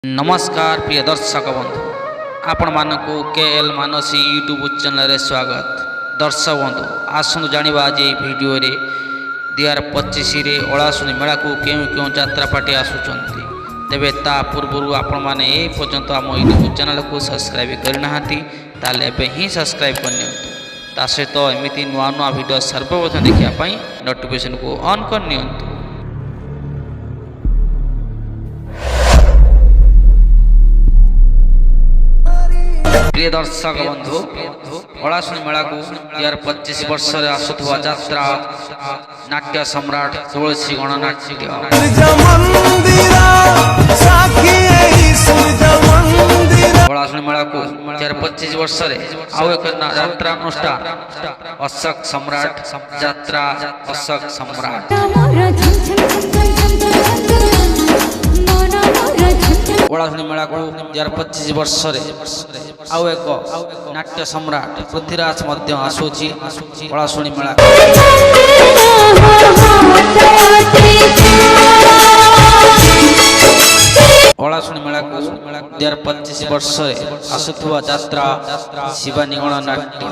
नमस्कार प्रिय दर्शक बंधु आपण मानक केएल मानसी यूट्यूब चैनल स्वागत। दर्शक बंधु आसनु जानिबा आज ये वीडियो रे 2025 रे ओलासुनी मेला को केउ केउ यात्रा पार्टी आसुचंती तेबे ता पूर्व आपण माने ए पर्यंत आम यूट्यूब चैनल को सब्सक्राइब करनाहांती ताले एबे ही सब्सक्राइब करनियंतु ता सहित एमिति नुआ नुआ वीडियो सर्वप्रथम देखिया पई नोटिफिकेशन को ऑन करनियंतु। प्रिय दर्शक बंधु ओलासुनी मेला को 2025 वर्ष आसुवा यात्रा नाट्य सम्राट तुलसी गणनाट्य ओलासुनी मेला को 2025 वर्ष आउ एक यात्रा अनुष्ठान अशोक सम्राट यात्रा अशोक सम्राट ओलासुनी मेला को 2025 वर्ष आउ एक नाट्य सम्राट पृथ्वीराज मध्य आसुची ओलासुनी मेला ओलासुनी मेला को 2025 वर्ष आसुवा यात्रा शिवानी गणनाट्य